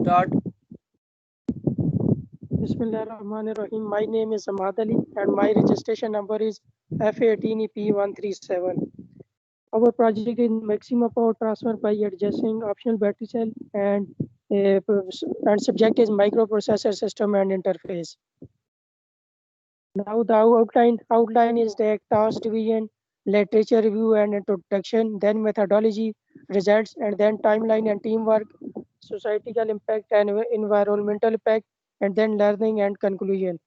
Start. Bismillahirrahmanirrahim. My name is Ahmad Ali and my registration number is F18EP137. Our project is maximum power transfer by adjusting optional battery cell and subject is microprocessor system and interface. Now the outline is the task division, literature review and introduction, then methodology, results, and then timeline and teamwork, societal impact and environmental impact, and then learning and conclusion.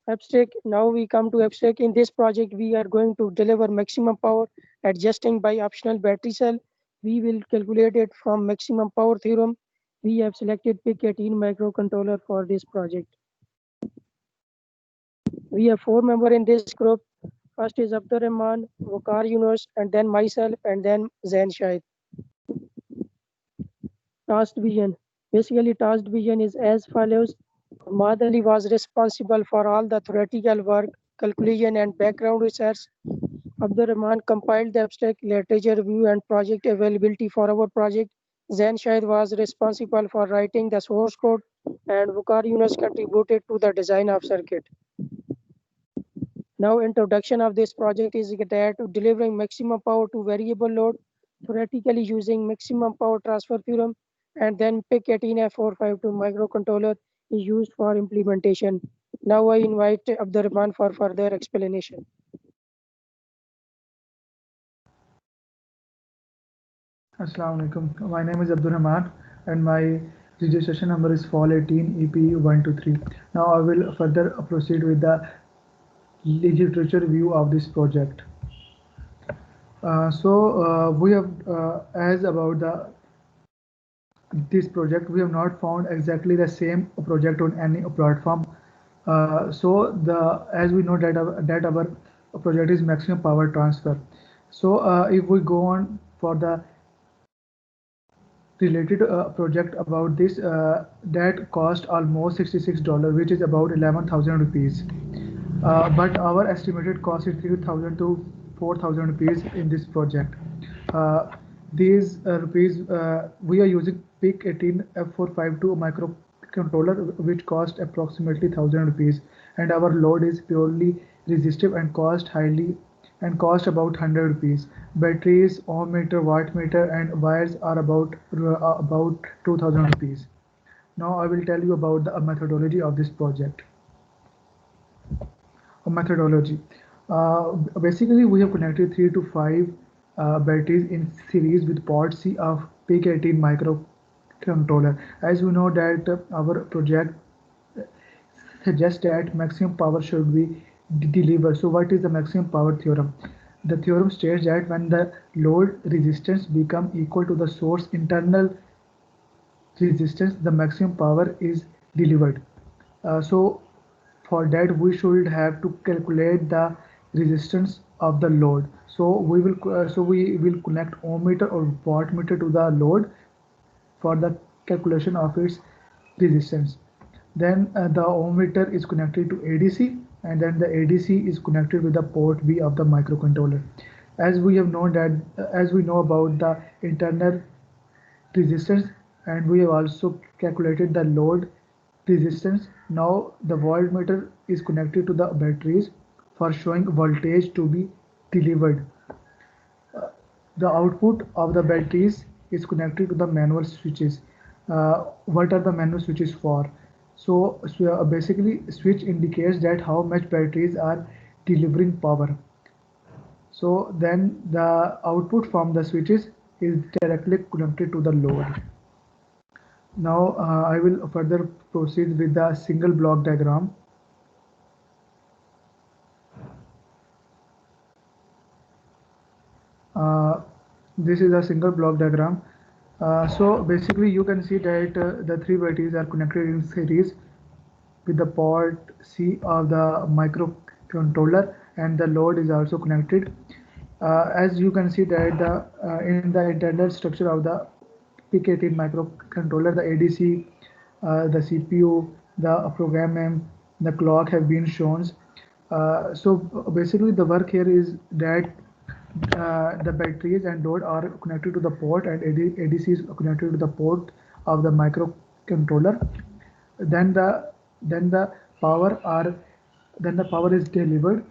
Abstract. Now we come to abstract. In this project, we are going to deliver maximum power adjusting by optional battery cell. We will calculate it from maximum power theorem. We have selected PIC18 microcontroller for this project. We have 4 members in this group. First is Abdur Rahman, Waqar Yunus, and then myself, and then Zain Shahid. Task division. Basically, task division is as follows. Ahmad Ali was responsible for all the theoretical work, calculation, and background research. Abdur Rahman compiled the abstract literature review and project availability for our project. Zain Shahid was responsible for writing the source code, and Waqar Yunus contributed to the design of circuit. Now, introduction of this project is that delivering maximum power to variable load, theoretically using maximum power transfer theorem, and then PIC18F452 microcontroller is used for implementation. Now I invite Abdur Rahman for further explanation. Assalamu alaikum. My name is Abdur Rahman and my registration number is FAL18EP123. Now I will further proceed with the literature review of this project. We have as about this project, we have not found exactly the same project on any platform. As we know that our project is maximum power transfer. If we go on for the related project about this, that cost almost $66, which is about 11,000 rupees. But our estimated cost is 3,000 to 4,000 rupees in this project. These rupees we are using PIC18 F452 microcontroller, which cost approximately 1,000 rupees, and our load is purely resistive and cost about 100 rupees. Batteries, ohm meter, watt meter, and wires are about 2,000 rupees. Now I will tell you about the methodology of this project. Methodology. Basically, we have connected 3 to 5 batteries in series with port C of PIC18 microcontroller. As we know that our project suggests that maximum power should be delivered. So what is the maximum power theorem? The theorem states that when the load resistance become equal to the source internal resistance, the maximum power is delivered. So for that we should have to calculate the resistance of the load. So we will connect ohm meter or watt meter to the load for the calculation of its resistance. Then the ohm meter is connected to ADC, and then the ADC is connected with the port B of the microcontroller. As we know about the internal resistance, and we have also calculated the load resistance. Now the voltmeter is connected to the batteries for showing voltage to be delivered. The output of the batteries is connected to the manual switches. What are the manual switches for? Basically, switch indicates that how much batteries are delivering power. So then the output from the switches is directly connected to the load. Now I will further proceed with the single block diagram. This is a single block diagram. So basically you can see that the 3 batteries are connected in series with the port C of the microcontroller, and the load is also connected. As you can see that in the internal structure of the PIC18 microcontroller, the ADC, the CPU, the program name, the clock have been shown. So basically the work here is that the batteries and load are connected to the port, and ADC is connected to the port of the microcontroller. Then the power are then the power is delivered,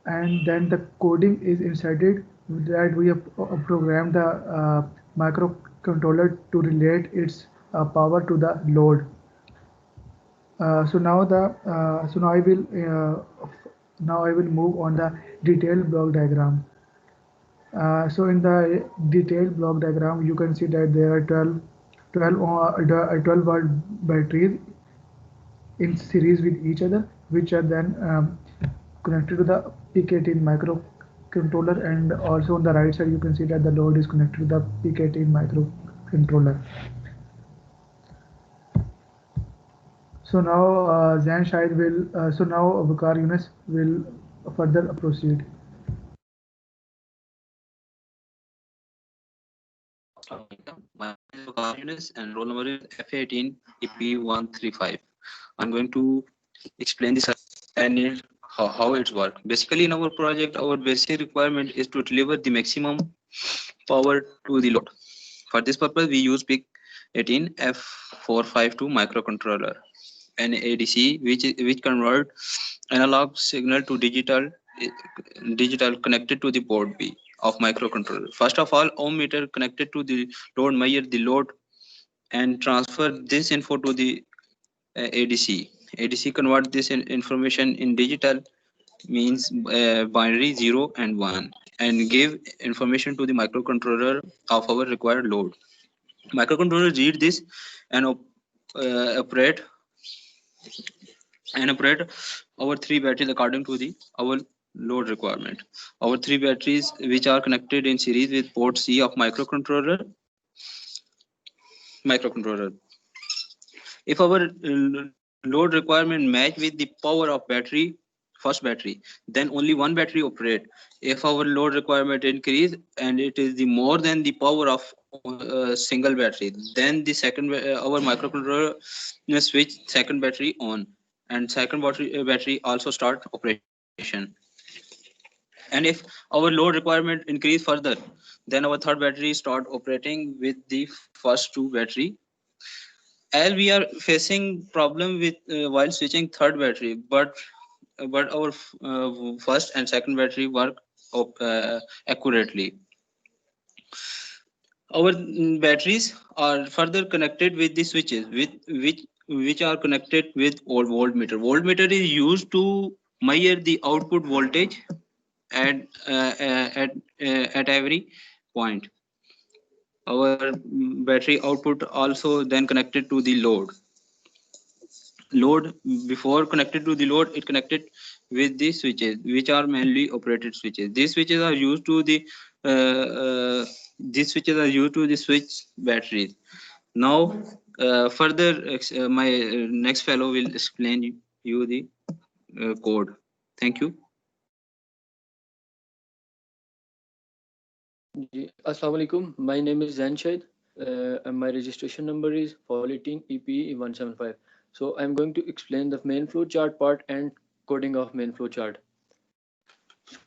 and then the coding is inserted that we have programmed the microcontroller to relate its power to the load. So now I will move on the detailed block diagram. So in the detailed block diagram, you can see that there are 12 volt batteries in series with each other, which are then connected to the PIC18 microcontroller, and also on the right side you can see that the load is connected to the PIC18 microcontroller. So now Zain Shahid now Waqar Yunus will further proceed. My name is Waqar Yunus and roll number is F18 EP135. I'm going to explain this and how it's work. Basically, in our project, our basic requirement is to deliver the maximum power to the load. For this purpose, we use PIC18 F452 microcontroller and ADC, which convert analog signal to digital connected to the port B of microcontroller. First of all, ohm meter connected to the load measure the load and transfer this info to the ADC. ADC convert this information in digital, means binary 0 and 1, and give information to the microcontroller of our required load. Microcontroller read this and operate our three batteries according to the our load requirement. Our three batteries which are connected in series with port C of microcontroller. If our load requirement match with the power of first battery, then only one battery operate. If our load requirement increase and it is the more than the power of single battery, then the second our microcontroller switch second battery on, and second battery also start operation. And if our load requirement increase further, then our third battery start operating with the first two battery. As we are facing problem with while switching third battery, but our first and second battery work accurately. Our batteries are further connected with the switches with which are connected with voltmeter. Voltmeter is used to measure the output voltage at every point. Our battery output also then connected to the load. Before connected to the load, it connected with the switches, which are mainly operated switches. These switches are used to the switch batteries. Now further my next fellow will explain you the code. Thank you. Assalamu alaikum. My name is Zain Shahid, and my registration number is FOL18 EPE175. So I'm going to explain the main flow chart part and coding of main flow chart.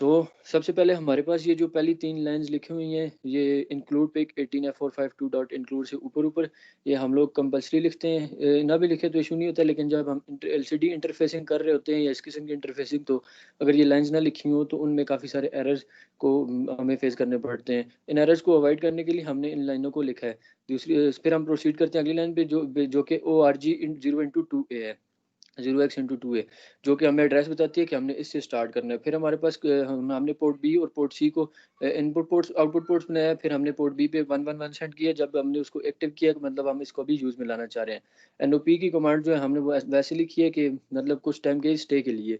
तो सबसे पहले हमारे पास ये जो पहली तीन lines लिखी हुई हैं, ये include pick 18F452 dot include से ऊपर ये हम लोग कंपल्सरी लिखते हैं, ना भी लिखे तो इशू नहीं होता, लेकिन जब हम LCD इंटरफेसिंग कर रहे होते हैं या इस किस्म की इंटरफेसिंग, तो अगर ये लाइंस ना लिखी हो तो उनमें काफ़ी सारे एरर्स को हमें फेस करने पड़ते हैं। इन एरर्स को अवॉइड करने के लिए हमने इन लाइनों को लिखा है। दूसरी फिर हम प्रोसीड करते हैं अगली लाइन पे जो कि ORG 0x2A है, 0x×2A, जो कि हमें एड्रेस बताती है कि हमने इससे स्टार्ट करना है। फिर हमारे पास हमने पोर्ट बी और पोर्ट सी को इनपुट पोर्ट्स आउटपुट पोर्ट्स बनाया। फिर हमने पोर्ट बी पे 111 सेंड किया। जब हमने उसको एक्टिव किया, मतलब हम इसको भी यूज़ में लाना चाह रहे हैं। NOP की कमांड जो है हमने वो वैसे लिखी है कि मतलब कुछ टाइम के स्टे के लिए।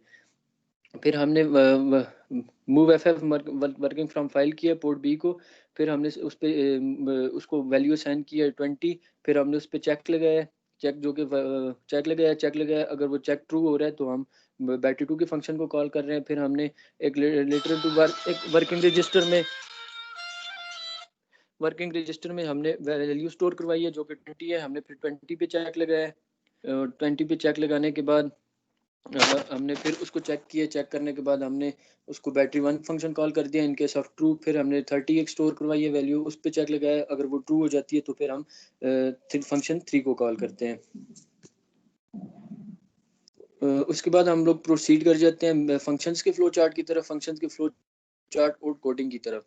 फिर हमने move FF working from file किया पोर्ट बी को। फिर हमने उस पर उसको वैल्यू असाइन किया 20। फिर हमने उस पर चेक लगाया, जो कि चेक लगाया। अगर वो चेक ट्रू हो रहा है तो हम बैटरी 2 के फंक्शन को कॉल कर रहे हैं। फिर हमने एक लेटर टू एक वर्किंग रजिस्टर में हमने वैल्यू स्टोर करवाई है जो कि 20 है। हमने फिर 20 पे चेक लगाया। 20 पे चेक लगाने के बाद हमने फिर उसको चेक किया, चेक करने के बाद हमने उसको बैटरी 1 फंक्शन कॉल कर दिया इन केस ऑफ ट्रू। फिर हमने 30x स्टोर करवाई है वैल्यू, उस पर चेक लगाया, अगर वो ट्रू हो जाती है तो फिर हम फंक्शन 3 को कॉल करते हैं। उसके बाद हम लोग प्रोसीड कर जाते हैं फंक्शंस के फ्लो चार्ट की तरफ। फंक्शंस के फ्लो चार्ट और कोडिंग की तरफ।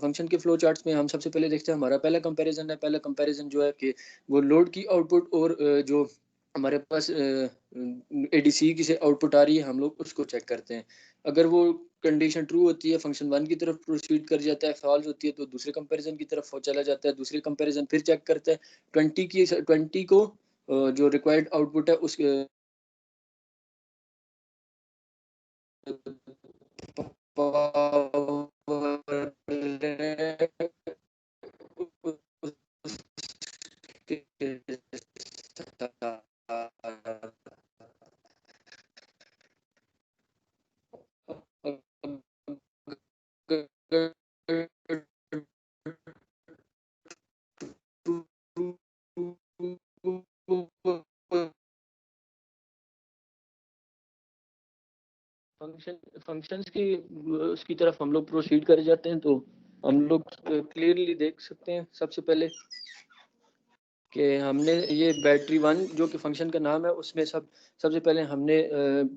फंक्शन के फ्लो चार्ट्स में हम सबसे पहले देखते हैं हमारा पहला कंपैरिजन है। पहला कंपैरिजन जो है कि वो लोड की आउटपुट और जो हमारे पास एडीसी की से आउटपुट आ रही है, हम लोग उसको चेक करते हैं। अगर वो कंडीशन ट्रू होती है फंक्शन 1 की तरफ प्रोसीड कर जाता है, फॉल्स होती है तो दूसरे कंपैरिजन की तरफ चला जाता है। दूसरे कंपैरिजन फिर चेक करता है 20 को जो रिक्वायर्ड आउटपुट है उस फंक्शंस की उसकी तरफ हम लोग प्रोसीड कर जाते हैं। तो हम लोग क्लियरली देख सकते हैं सबसे पहले कि हमने ये बैटरी 1 जो कि फंक्शन का नाम है उसमें सबसे पहले हमने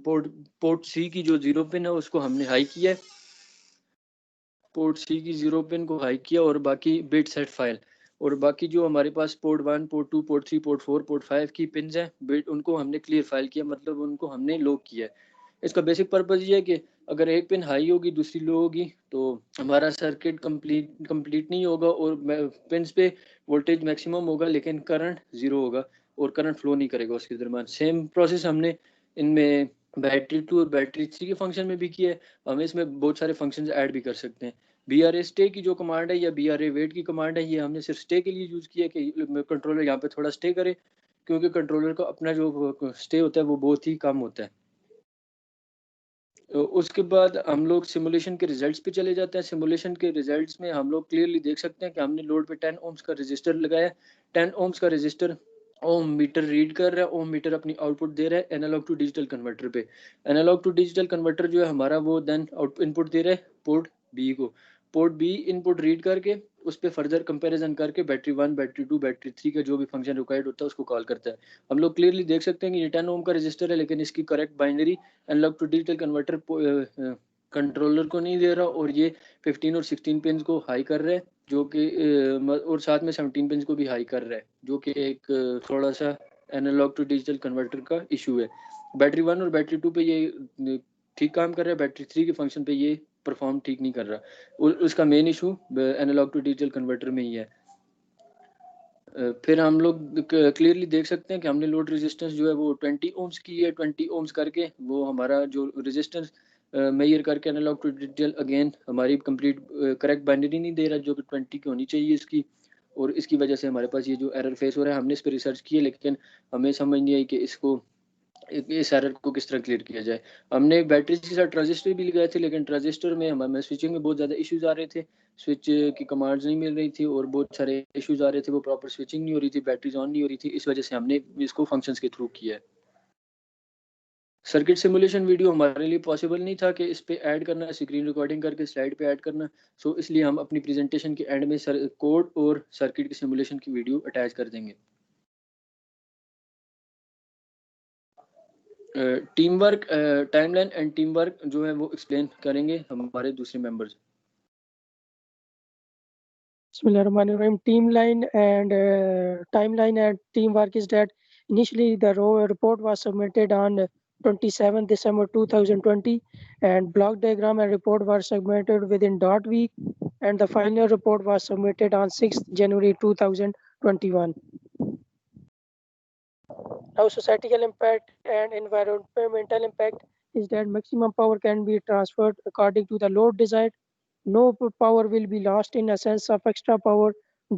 पोर्ट सी की जो 0 पिन है उसको हमने हाई किया है। पोर्ट सी की 0 पिन को हाई किया और बाकी बिट सेट फाइल, और बाकी जो हमारे पास port 1 port 2 port 3 port 4 port 5 की पिन्स हैं बिट, उनको हमने क्लियर फाइल किया, मतलब उनको हमने लॉक किया है। इसका बेसिक पर्पज ये है कि अगर एक पिन हाई होगी दूसरी लो होगी तो हमारा सर्किट कंप्लीट नहीं होगा और पिन्स पे वोल्टेज मैक्सिमम होगा लेकिन करंट 0 होगा और करंट फ्लो नहीं करेगा उसके दरमियान। सेम प्रोसेस हमने इनमें बैटरी 2 और बैटरी 3 के फंक्शन में भी किया है। हम इसमें बहुत सारे फंक्शंस ऐड भी कर सकते हैं। BRA स्टे की जो कमांड है या BRA वेट की कमांड है, ये हमने सिर्फ स्टे के लिए यूज़ किया कि कंट्रोलर यहाँ पे थोड़ा स्टे करे, क्योंकि कंट्रोलर का अपना जो स्टे होता है वो बहुत ही कम होता है। उसके बाद हम लोग सिमुलेशन के रिजल्ट्स पे चले जाते हैं। सिमुलेशन के रिजल्ट्स में हम लोग क्लियरली देख सकते हैं कि हमने लोड पे 10 ओम्स का रजिस्टर लगाया। 10 ओम्स का रजिस्टर ओम मीटर रीड कर रहा है, ओम मीटर अपनी आउटपुट दे रहा है एनालॉग टू डिजिटल कन्वर्टर पे। एनालॉग टू डिजिटल कन्वर्टर जो है हमारा वो देन इनपुट दे रहा है पोर्ट बी को। पोर्ट बी इनपुट रीड करके उस पर फर्दर कंपैरिजन करके बैटरी 1 बैटरी 2 बैटरी 3 का जो भी फंक्शन रिक्वायर्ड होता है उसको कॉल करता है। हम लोग क्लियरली देख सकते हैं कि ये 10 ओम का रजिस्टर है लेकिन इसकी correct binary analogue to digital converter controller को नहीं दे रहा और ये 15 और 16 पिन को हाई कर रहा है, जो कि और साथ में 17 पिन को भी हाई कर रहा है, जो कि एक थोड़ा सा एनालॉग टू डिजिटल कन्वर्टर का इशू है। बैटरी 1 और बैटरी 2 पे ये ठीक काम कर रहा है, बैटरी 3 के फंक्शन पे ये परफॉर्म ठीक नहीं कर रहा। उसका main issue analogue to digital converter में ही है। फिर हम लोग क्लियरली देख सकते हैं कि हमने लोड रेजिस्टेंस जो है वो 20 ओम्स की है। 20 ओम्स करके वो हमारा जो रेजिस्टेंस मेजर करके एनालॉग टू डिजिटल अगेन हमारी कंप्लीट करेक्ट बाइनरी नहीं दे रहा जो कि 20 की होनी चाहिए इसकी, और इसकी वजह से हमारे पास ये जो एरर फेस हो रहा है। हमने इस पर रिसर्च की है लेकिन हमें समझ नहीं आई कि इसको इस एरर को किस तरह क्लियर किया जाए। हमने बैटरी के साथ ट्रांजिस्टर भी लगाए थे लेकिन ट्रांजिस्टर में हमें स्विचिंग में बहुत ज़्यादा इश्यूज आ रहे थे, स्विच की कमांड्स नहीं मिल रही थी और बहुत सारे इश्यूज आ रहे थे, वो प्रॉपर स्विचिंग नहीं हो रही थी, बैटरीज ऑन नहीं हो रही थी, इस वजह से हमने इसको फंक्शंस के थ्रू किया है। सर्किट सिमुलेशन वीडियो हमारे लिए पॉसिबल नहीं था कि इस पे ऐड करना, स्क्रीन रिकॉर्डिंग करके स्लाइड पे ऐड करना, सो इसलिए हम अपनी प्रेजेंटेशन के एंड में कोड और सर्किट के सिमुलेशन की वीडियो अटैच कर देंगे। Team work, timeline and team work जो है वो एक्सप्लेन करेंगे हमारे दूसरे members. Bismillahirrahmanirrahim. Timeline and teamwork is that initially the report was submitted on 27 December 2020 and block diagram and report were submitted within dot week and the final report was submitted on 6th January 2021. Now societal impact and environmental impact is that maximum power can be transferred according to the load desired. No power will be lost in a sense of extra power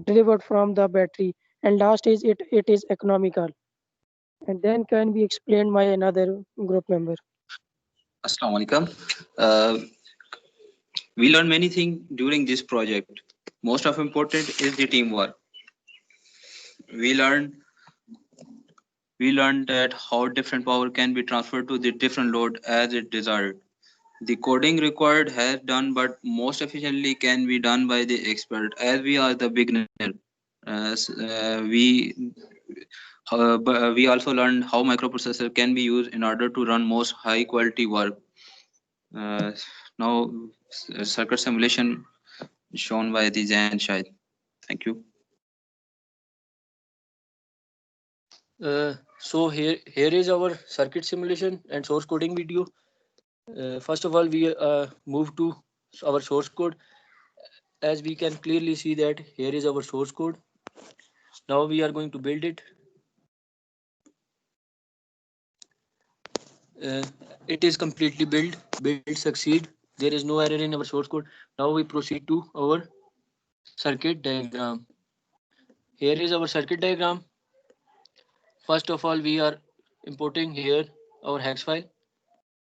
delivered from the battery. And last is it is economical. And then can be explained by another group member. Assalamu alaikum. We learned many things during this project. Most of important is the teamwork. We learned we learned that how different power can be transferred to the different load as it desired. The coding required has done, but most efficiently can be done by the expert as we are the beginner. We also learned how microprocessor can be used in order to run most high quality work. Uh, Now, circuit simulation shown by the Zain Shahid. Thank you. So here is our circuit simulation and source coding video. First of all, we move to our source code. As we can clearly see that here is our source code. Now we are going to build it. It is completely build succeed. There is no error in our source code. Now we proceed to our circuit diagram. Here is our circuit diagram. First of all, we are importing here our hex file.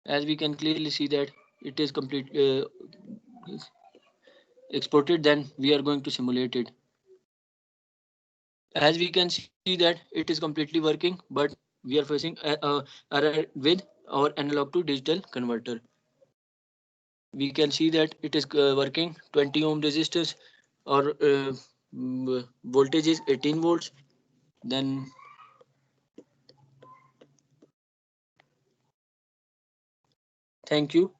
As we can clearly see that it is complete exported, then we are going to simulate it. As we can see that it is completely working, but we are facing error with our analog to digital converter. We can see that it is working 20 ohm resistors, or voltage is 18 volts. Then thank you.